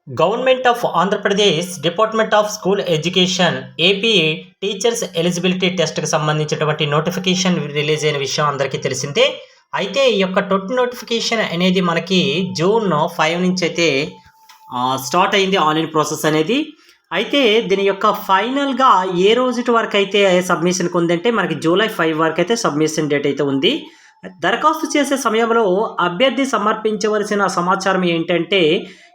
Government of Andhra Pradesh department of school education AP teachers eligibility టెస్ట్కి సంబంధించినటువంటి notification release అయిన విషయం అందరికీ తెలిసిందే. అయితే ఈ యొక్క నోటిఫికేషన్ అనేది మనకి జూన్ 5 నుంచి అయితే స్టార్ట్ అయింది ఆన్లైన్ ప్రాసెస్ అనేది. అయితే దీని యొక్క ఫైనల్గా ఏ రోజుటి వరకు అయితే సబ్మిషన్కి ఉందంటే మనకి జూలై 5 వరకు అయితే సబ్మిషన్ డేట్ అయితే ఉంది. దరఖాస్తు చేసే సమయంలో అభ్యర్థి సమర్పించవలసిన సమాచారం ఏంటంటే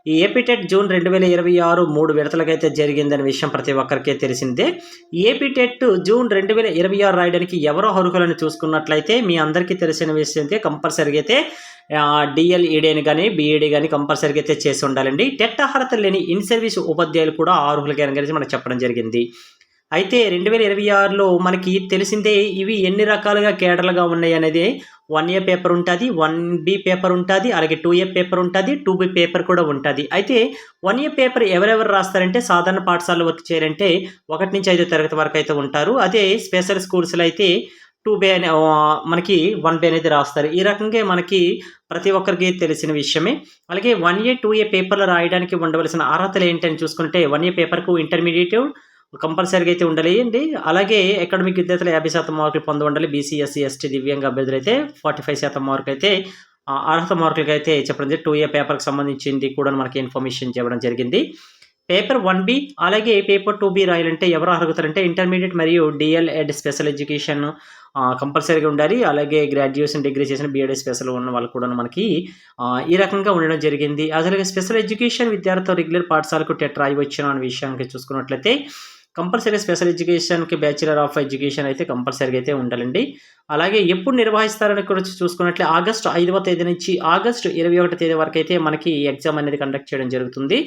ఈ ఏపీ టెట్ జూన్ 2026 3 విడతలకైతే జరిగిందనే విషయం ప్రతి ఒక్కరికి తెలిసిందే. ఏపీ టెట్ జూన్ 2026 రాయడానికి ఎవరో అర్హులను చూసుకున్నట్లయితే మీ అందరికీ తెలిసిన విషయం అయితే కంపల్సరీగా అయితే డిఎల్ఈడీని కానీ బీఈడీ కానీ కంపల్సరీగా అయితే చేసి ఉండాలండి. టెట్ అర్హత లేని ఇన్ సర్వీస్ ఉపాధ్యాయులు కూడా అర్హులుగా కలిసి మనకు చెప్పడం జరిగింది. అయితే 2026లో మనకి తెలిసిందే ఇవి ఎన్ని రకాలుగా కేడర్లుగా ఉన్నాయి అనేది 1A పేపర్ ఉంటుంది, 1B పేపర్ ఉంటుంది, అలాగే 2A పేపర్ ఉంటుంది, 2B పేపర్ కూడా ఉంటుంది. అయితే 1A పేపర్ ఎవరెవరు రాస్తారంటే సాధారణ పాఠశాలలో వర్క్ చేయాలంటే 1 నుంచి 5వ తరగతి వరకు అయితే ఉంటారు. అదే స్పెషల్ స్కూల్స్లో అయితే 2B అనే మనకి 1B అనేది రాస్తారు. ఈ రకంగా మనకి ప్రతి ఒక్కరికి తెలిసిన విషయమే. అలాగే 1A 2A పేపర్లు రాయడానికి ఉండవలసిన అర్హతలు ఏంటని చూసుకుంటే 1A పేపర్కు ఇంటర్మీడియట్ కంపల్సరీగా అయితే ఉండాలి అండి. అలాగే అకాడమిక్ విద్యార్థులు 50% మార్కులు పొంది ఉండాలి. బీసీ, ఎస్సీ, ఎస్టీ దివ్యాంగ అభ్యర్థులు అయితే 45% మార్కులు అయితే అర్హత మార్కులకి అయితే చెప్పడం జరిగింది. 2A పేపర్కి సంబంధించింది కూడా మనకి ఇన్ఫర్మేషన్ చెప్పడం జరిగింది. పేపర్ 1B అలాగే పేపర్ 2B రాయాలంటే ఎవరు అర్హుతారంటే ఇంటర్మీడియట్ మరియు డిఎల్ఎడ్ స్పెషల్ ఎడ్యుకేషన్ కంపల్సరీగా ఉండాలి. అలాగే గ్రాడ్యుయేషన్ డిగ్రీ చేసిన బీఎడ్ స్పెషల్ ఉన్న వాళ్ళు కూడా మనకి ఈ రకంగా ఉండడం జరిగింది. అలాగే స్పెషల్ ఎడ్యుకేషన్ విద్యార్థులు రెగ్యులర్ పాఠశాలకు టెట్ రాయవచ్చు అనే విషయానికి చూసుకున్నట్లయితే కంపల్సరీ స్పెషల్ ఎడ్యుకేషన్కి బ్యాచిలర్ ఆఫ్ ఎడ్యుకేషన్ అయితే కంపల్సరీగా అయితే ఉండాలండి. అలాగే ఎప్పుడు నిర్వహిస్తారని కూడా చూసుకున్నట్లే ఆగస్టు 5వ తేదీ నుంచి ఆగస్టు 21వ తేదీ వరకు అయితే మనకి ఎగ్జామ్ అనేది కండక్ట్ చేయడం జరుగుతుంది.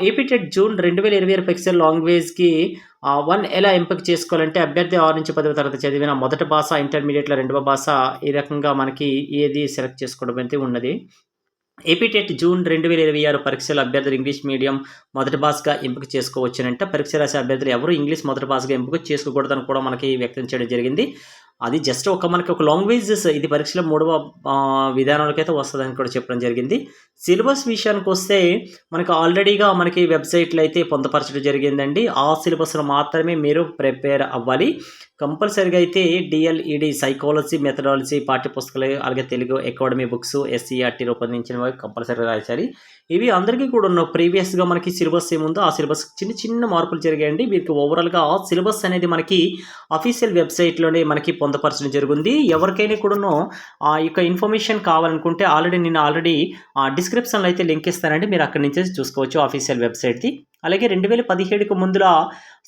ఏపీ టెట్ జూన్ 2026 పరీక్ష లాంగ్వేజ్కి 1 ఎలా ఎంపిక చేసుకోవాలంటే అభ్యర్థి 6 నుంచి 10వ తరగతి చదివిన మొదటి భాష, ఇంటర్మీడియట్లో 2వ భాష ఈ రకంగా మనకి ఏది సెలెక్ట్ చేసుకోవడం అయితే ఉన్నది. ఏపీ టెట్ జూన్ 2026 పరీక్షలు అభ్యర్థులు ఇంగ్లీష్ మీడియం మొదటి భాషగా ఎంపిక చేసుకోవచ్చునంటే పరీక్ష రాసే అభ్యర్థులు ఎవరు ఇంగ్లీష్ మొదటి భాషగా ఎంపిక చేసుకోకూడదని కూడా మనకి వ్యక్తం చేయడం జరిగింది. అది జస్ట్ మనకి ఒక లాంగ్వేజెస్ ఇది పరీక్షలో 3వ విధానాలకైతే వస్తుందని కూడా చెప్పడం జరిగింది. సిలబస్ విషయానికి వస్తే మనకి ఆల్రెడీగా మనకి వెబ్సైట్లో అయితే పొందపరచడం జరిగిందండి. ఆ సిలబస్లో మాత్రమే మీరు ప్రిపేర్ అవ్వాలి. కంపల్సరీగా అయితే డిఎల్ఈడి సైకాలజీ మెథడాలజీ పాఠ్యపుస్తకాలు అలాగే తెలుగు అకాడమీ బుక్స్ ఎస్సీఆర్టీ రూపొందించినవి కంపల్సరీగా రాయాలి. ఇవి అందరికీ కూడా ఉన్న ప్రీవియస్గా మనకి సిలబస్ ఏముందో ఆ సిలబస్ చిన్న చిన్న మార్పులు జరిగాయండి. వీరికి ఓవరాల్గా సిలబస్ అనేది మనకి అఫీషియల్ వెబ్సైట్లోనే మనకి పొందపరచడం జరిగింది. ఎవరికైనా కూడాను ఈ యొక్క ఇన్ఫర్మేషన్ కావాలనుకుంటే ఆల్రెడీ డిస్క్రిప్షన్లో అయితే లింక్ ఇస్తానండి. మీరు అక్కడి నుంచి చూసుకోవచ్చు అఫీషియల్ వెబ్సైట్ది. అలాగే 2017కు ముందుల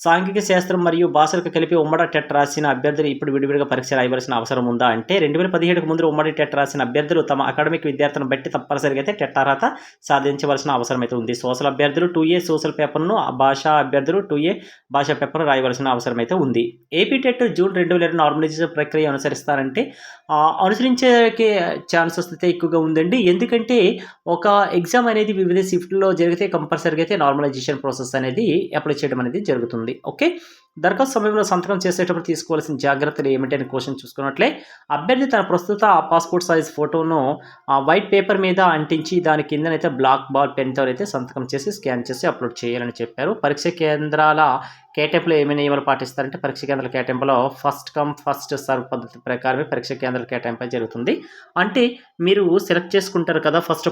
సాంఘిక శాస్త్రం మరియు భాషలకు కలిపి ఉమ్మడి టెట్ రాసిన అభ్యర్థులు ఇప్పుడు విడివిడిగా పరీక్ష రాయవలసిన అవసరం ఉందా అంటే 2017కు ముందు ఉమ్మడి టెట్ రాసిన అభ్యర్థులు తమ అకాడమిక్ విద్యార్థులను బట్టి తప్పనిసరిగా అయితే టెట్ అర్హత సాధించవలసిన అవసరం అయితే ఉంది. సోషల్ అభ్యర్థులు 2A సోషల్ పేపర్ను, భాషా అభ్యర్థులు 2A భాషా పేపర్ను రాయవలసిన అవసరం అయితే ఉంది. ఏపీ టెట్ జూన్ 2020 నార్మలైజేషన్ ప్రక్రియ అనుసరిస్తారంటే అనుసరించే ఛాన్సెస్ అయితే ఎక్కువగా ఉందండి. ఎందుకంటే ఒక ఎగ్జామ్ అనేది వివిధ షిఫ్ట్లో జరిగితే కంపల్సరీగా అయితే నార్మలైజేషన్ ప్రాసెస్ అనేది అప్లై చేయడం అనేది జరుగుతుంది. ఓకే, దరఖాస్తు సమయంలో సంతకం చేసేటప్పుడు తీసుకోవాల్సిన జాగ్రత్తలు ఏమిటి అని క్వశ్చన్ చూసుకున్నట్లే అభ్యర్థి తన ప్రస్తుత పాస్పోర్ట్ సైజ్ ఫోటోను వైట్ పేపర్ మీద అంటించి దాని కిందనైతే బ్లాక్ బాల్ పెన్తో అయితే సంతకం చేసి స్కాన్ చేసి అప్లోడ్ చేయాలని చెప్పారు. పరీక్ష కేంద్రాల కేటాయింపులో ఏమైనా నియమాలు పాటిస్తారంటే పరీక్ష కేంద్రాల కేటాయింపులో ఫస్ట్ కమ్ ఫస్ట్ సర్వ్ పద్ధతి ప్రకారమే పరీక్ష కేంద్రాల కేటాయింపు జరుగుతుంది. అంటే మీరు సెలెక్ట్ చేసుకుంటారు కదా ఫస్ట్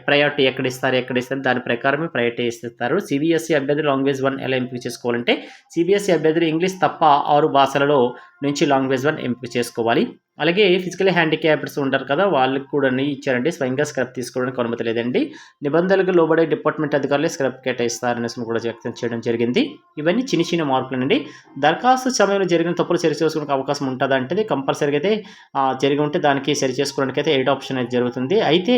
ప్రయారిటీ ఎక్కడ ఇస్తారు దాని ప్రకారమే ప్రయారిటీ ఇస్తారు. సిబిఎస్ఈ అభ్యర్థులు లాంగ్వేజ్ 1 ఎలా ఎంపిక చేసుకోవాలంటే సిబిఎస్ఈ అభ్యర్థులు ఇంగ్లీష్ తప్ప 6 భాషలలో నుంచి లాంగ్వేజ్ 1 ఎంపిక చేసుకోవాలి. అలాగే ఫిజికల్ హ్యాండిక్యాప్డ్స్ ఉంటారు కదా వాళ్ళకి కూడా ఇచ్చారండి. స్వయంగా స్క్రబ్ తీసుకోవడానికి అనుమతి లేదండి. నిబంధనలకు లోబడే డిపార్ట్మెంట్ అధికారులు స్క్రబ్ కేటాయిస్తారనేసి కూడా వ్యక్తం చేయడం జరిగింది. ఇవన్నీ చిన్న చిన్న మార్పులేనండి. దరఖాస్తు సమయంలో జరిగిన తప్పులు సరి చేసుకోవడానికి అవకాశం ఉంటుందా అంటే కంపల్సరీగా అయితే జరిగి ఉంటే దానికి సరి చేసుకోవడానికి అయితే ఎడిట్ ఆప్షన్ అయితే జరుగుతుంది. అయితే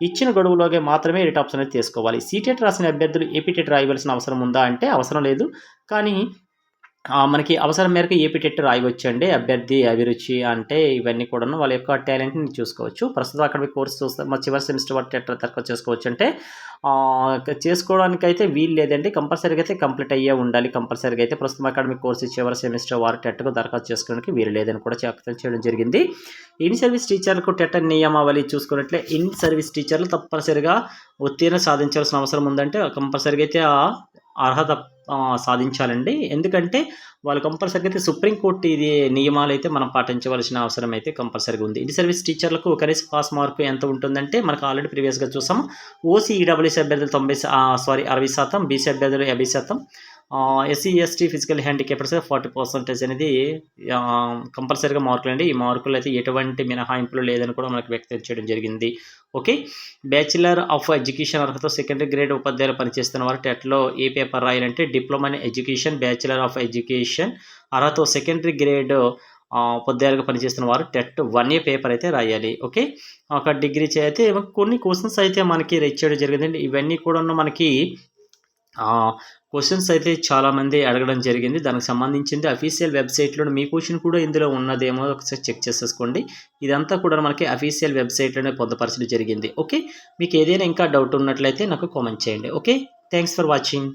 ఇచ్చిన గడువులోగా మాత్రమే ఎడిట్ ఆప్షన్ అయితే తీసుకోవాలి. సీటెట్ రాసిన అభ్యర్థులు ఏపీ టెట్ రాయవలసిన అవసరం ఉందా అంటే అవసరం లేదు. కానీ మనకి అవసరం మేరకు ఏపీ టెట్ రాయవచ్చండి. అభ్యర్థి అభిరుచి అంటే ఇవన్నీ కూడాను వాళ్ళ యొక్క టాలెంట్ని చూసుకోవచ్చు. ప్రస్తుతం అకాడమిక్ కోర్స్ చూస్తే చివరి సెమిస్టర్ వరకు టెట్ దరఖాస్తు చేసుకోవచ్చు అంటే చేసుకోవడానికైతే వీలు లేదండి. కంపల్సరీగా అయితే కంప్లీట్ అయ్యే ఉండాలి. కంపల్సరీగా అయితే ప్రస్తుతం అకాడమిక్ కోర్సు చివరి సెమిస్టర్ వారు టెట్‌కు దరఖాస్తు చేసుకోవడానికి వీలు లేదని కూడా వ్యక్తం చేయడం జరిగింది. ఇన్ సర్వీస్ టీచర్లకు టెట్ నియమావళి చూసుకున్నట్లే ఇన్ సర్వీస్ టీచర్లు తప్పనిసరిగా ఉత్తీర్ణత సాధించాల్సిన అవసరం ఉందంటే కంపల్సరీగా అయితే అర్హత సాధించాలండి. ఎందుకంటే వాళ్ళు కంపల్సరీగా అయితే సుప్రీంకోర్టు ఇది నియమాలైతే మనం పాటించవలసిన అవసరం అయితే కంపల్సరీగా ఉంది. ఇన్ సర్వీస్ టీచర్లకు కనీస పాస్ మార్కు ఎంత ఉంటుందంటే మనకు ఆల్రెడీ ప్రీవియస్‌గా చూసాము. ఓసీ, ఈడబ్ల్యూఎస్ అభ్యర్థులు 60%, బీసీ అభ్యర్థులు 50%, ఎస్సీ, ఎస్టీ, ఫిజికల్ హ్యాండిక్యాప్డ్స్ 40% అనేది కంపల్సరీగా మార్కులండి. ఈ మార్కులు అయితే ఎటువంటి మినహాయింపులు లేదని కూడా మనకు వ్యక్తం చేయడం జరిగింది. ఓకే. బ్యాచిలర్ ఆఫ్ ఎడ్యుకేషన్ అర్హత సెకండరీ గ్రేడ్ ఉపాధ్యాయులు పనిచేస్తున్న వారు టెట్‌లో ఏ పేపర్ రాయాలంటే diploma in education, bachelor of education అర్హత సెకండరీ గ్రేడ్ ఉపాధ్యాయులుగా పనిచేస్తున్న వారు టెట్ 1A పేపర్ అయితే రాయాలి. ఓకే. ఒక డిగ్రీ అయితే కొన్ని క్వశ్చన్స్ అయితే మనకి రైట్ చేయడం జరిగిందండి. ఇవన్నీ కూడాను మనకి క్వశ్చన్స్ అయితే చాలామంది అడగడం జరిగింది. దానికి సంబంధించింది అఫీషియల్ వెబ్సైట్‌లోనే మీ క్వశ్చన్ కూడా ఇందులో ఉన్నదేమో ఒకసారి చెక్ చేసేసుకోండి. ఇదంతా కూడా మనకి అఫీషియల్ వెబ్సైట్‌లోనే పొందుపరచడం జరిగింది. ఓకే. మీకు ఏదైనా ఇంకా డౌట్ ఉన్నట్లయితే నాకు కామెంట్ చేయండి. ఓకే. Thanks for watching.